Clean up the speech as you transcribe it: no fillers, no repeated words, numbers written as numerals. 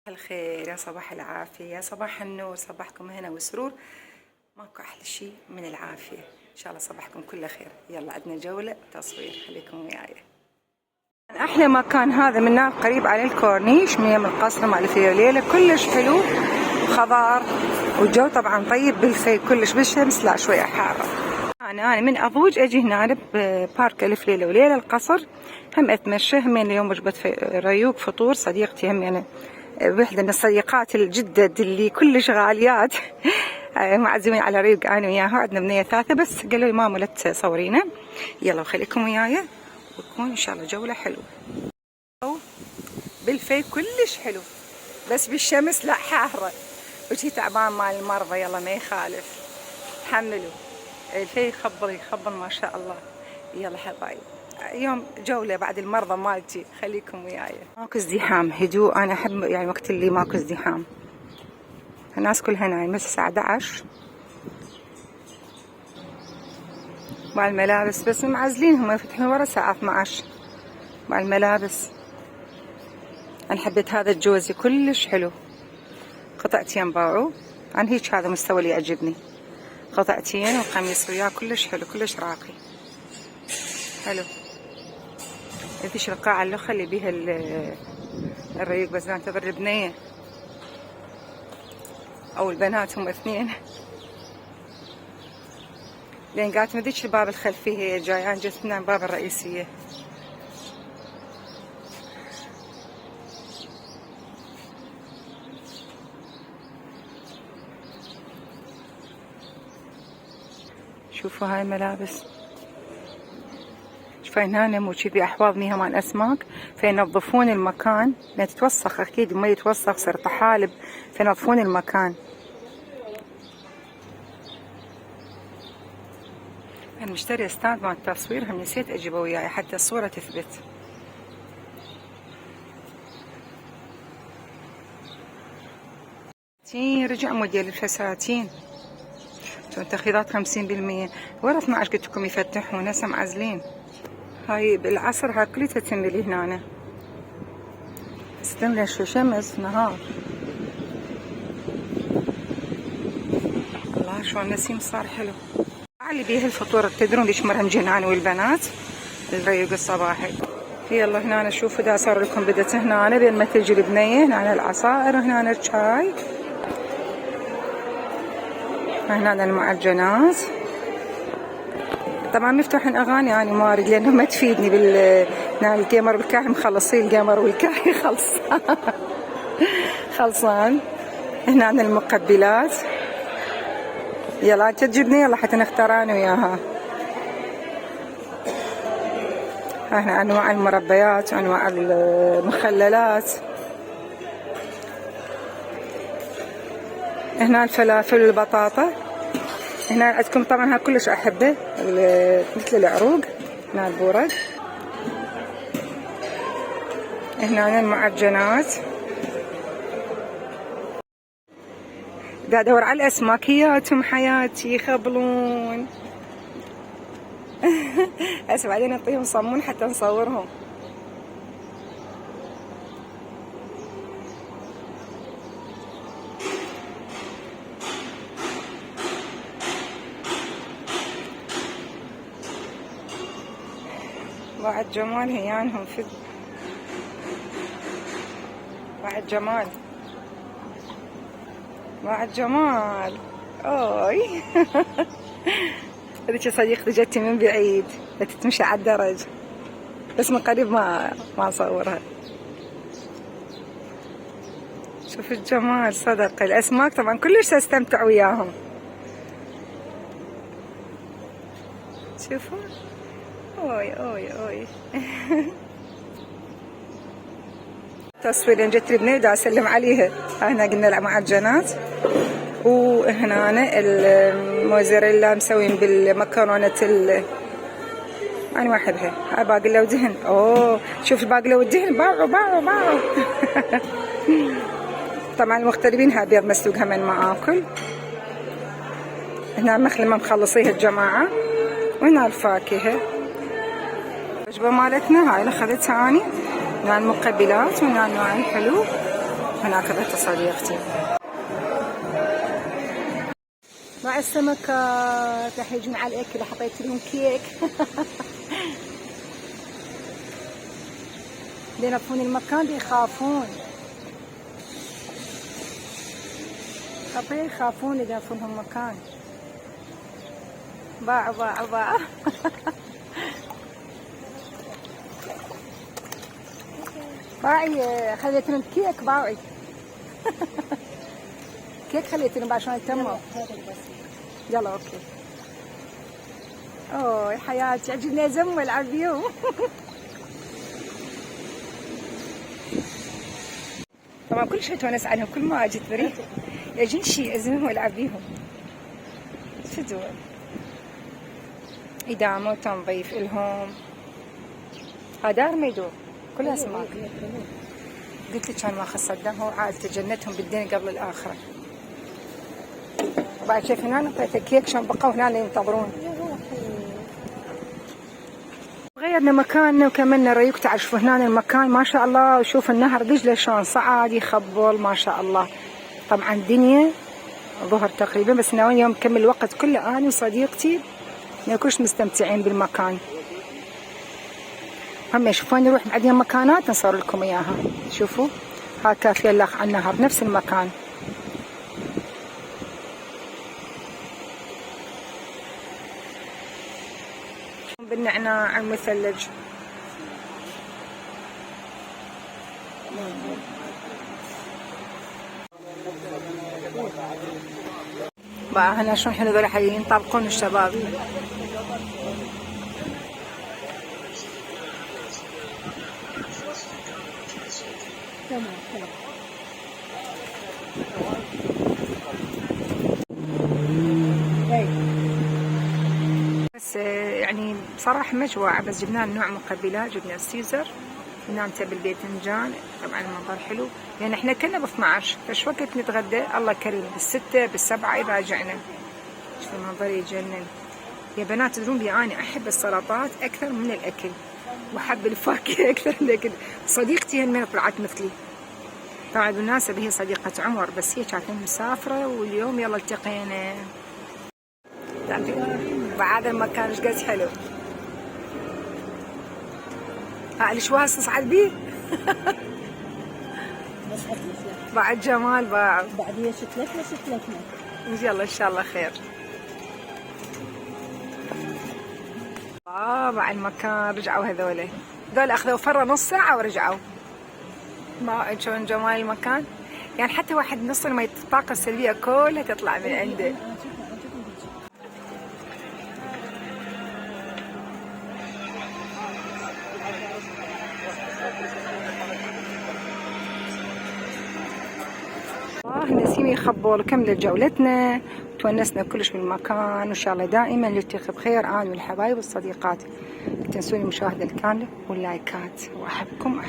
الخير، يا صباح العافية، يا صباح النور، صباحكم هنا وسرور. ماكو أحلى شيء من العافية. إن شاء الله صباحكم كله خير. يلا عندنا جولة تصوير، خليكم وياي. أحلى مكان هذا منه قريب على الكورنيش من يم القصر مال فيه ليلة، كلش حلو، خضار والجو طبعا طيب بالخير، كلش بالشمس لا شوية حارة. أنا من أضوج أجي هنا ببارك ألف ليلة وليلة القصر، هم أتمشى، هم اليوم وجبة ريوق فطور صديقتي، هم يعني وحدة من الصديقات الجدد اللي كلش غاليات معزومين على ريوق أنا وياها، عندنا بنية ثلاثة بس قالوا لي ماما لا تصورينا. يلا وخليكم وياي وتكون إن شاء الله جولة حلوة. بالفي كلش حلو بس بالشمس لا حارة، وشي تعبان مال المرضى. يلا ما يخالف، تحملوا الفي يخبل ما شاء الله. يلا حبايب، يوم جولة بعد المرضى مالتي، خليكم وياي. ماكو ازدحام، هدوء، انا احب يعني وقت اللي ماكو ازدحام. الناس كلها نايمة الساعة 11 مع الملابس، بس معزلين هم يفتحون ورا الساعة 12 مع الملابس. انا حبيت هذا الجوزي كلش حلو، قطعتين باعوا، عن هيك هذا مستوى اللي يعجبني، قطعتين وقميص وياه كلش حلو، كلش راقي حلو. هذيش القاعة اللخة اللي بيها الريق، بس ننتظر البنية او البنات هم اثنين، لين قالت ما ذيك الباب الخلفي هي جاي، انا جت من الباب الرئيسية. شوفوا هاي الملابس، شوفين هنا مو كذي احواض ميها مال اسماك، فينظفون المكان لان تتوسخ، اكيد المي يتوسخ، صار طحالب، فينظفون المكان. انا مشتري ستاند مال التصوير، هم نسيت اجيبه وياي حتى الصورة تثبت. رجع موديل الفساتين، تخفيضات 50%، ورا 12 قلت لكم يفتحون، هسه معزلين. هاي بالعصر هاي كلها تنملي هنا، استنى شو شمس نهار. الله شو النسيم صار حلو. اللي بيه الفطور تدرون ليش مرهم انا والبنات الريق الصباحي. يلا هنا شوفوا دا صار لكم بدت هنا بين ما تجي البنيه، هنا العصائر، هنا الشاي، هنا المعجنات. طبعا مفتوحين اغاني انا ما اريد لانه ما تفيدني الجيمر والكاحي مخلصين، الجيمر والكاحي خلصان. هنا المقبلات، يلا انت تجيبني يلا حتى نختار انا وياها. هنا انواع المربيات وانواع المخللات، هنا الفلافل والبطاطا. هنا عندكم طبعا هاي كلش احبه، مثل العروق، هنا البورق، هنا المعجنات. قاعد ادور على الاسماكياتهم حياتي يخبلون. هسه بعدين نعطيهم صمون حتى نصورهم. بعد جمال هيانهم في بعد جمال اوي. هذيك صديقتي جتي من بعيد تتمشي على الدرج، بس من قريب ما اصورها. شوف الجمال صدق. الاسماك طبعا كلش استمتع وياهم، شوفوا اوي. تصوير جت البنية دا اسلم عليها. هنا قلنا لا معجنات، وهنا الموزاريلا مسوين بالمكرونة انا ما احبها، هاي باقلة ودهن. شوف الباقلة والدهن باعوا. طبعا المغتربين هاي بيض مسلوق همين ما اكل. هنا مثل ما مخلصيها الجماعة، وهنا الفاكهة الوجبة مالتنا هاي اللي اخذتها اني، هنا المقبلات، وهنا النوع الحلو، هناك بيت صديقتي. مع السمكات راح يجون على الأكل، حطيت لهم كيك. بينظفون المكان بيخافون، يخافون ينظفون لهم مكان. باعوا. باعي خليت لهم كيك، باعي. كيك خليت لهم عشان يتموا. يلا اوكي. اوه يا حياتي عجبني ازم والعب بيهم. طبعا كل شيء تونس عليهم، كل ما اجي بريح يجين شيء ازمهم والعب بيهم. شو تسوي؟ إدامة وتنظيف إلهم. دار ما يدور كلها اسماك. قلت لك كان ما صدق، هو عاد تجنتهم بالدين قبل الآخرة. بعد شايف هنا نطيت كيك شلون بقوا هنا ينتظرون. غيرنا مكاننا وكملنا ريوك. تعرفوا هنا المكان ما شاء الله، وشوف النهر قجله شلون صعد يخبل ما شاء الله. طبعا الدنيا ظهر تقريبا، بس ناويين يوم كمل الوقت كله أنا وصديقتي ما كلش مستمتعين بالمكان. هم يشوفون نروح بعدين مكانات نصور لكم اياها. شوفوا ها كافيه الاخ على النهر نفس المكان. بالنعناع المثلج. بقى هنا شلون حلو ذولا حقيقيين يطابقون الشباب. بس يعني بصراحة مجوعة، بس جبنا نوع مقبلات، جبنا السيزر، نامته بالباذنجان. طبعا المنظر حلو لان احنا كنا ب12، فش وقت نتغدى الله كريم بالستة بالسبعة اذا رجعنا. شوف المنظر يجنن يا بنات. تدرون بي اني احب السلطات اكثر من الاكل، واحب الفاكهة اكثر من الاكل. صديقتي هالمرة طلعت مثلي. طبعا بالمناسبة هي صديقة عمر، بس هي كانت مسافرة واليوم يلا التقينا. بعد المكان ايش قد حلو. الشواس تصعد بيه. بعد جمال بعد هي شكلتنا يلا ان شاء الله خير. بعد المكان رجعوا هذول اخذوا فرة نص ساعة ورجعوا. ما شلون جمال المكان يعني، حتى واحد نص ما الطاقة السلبية كلها تطلع من عنده. النسيم يخبل. وكملت جولتنا وتونسنا كلش بالمكان، وان شاء الله دائما نلتقي بخير انا والحبايب والصديقات. لا تنسوني المشاهدة الكاملة واللايكات، واحبكم.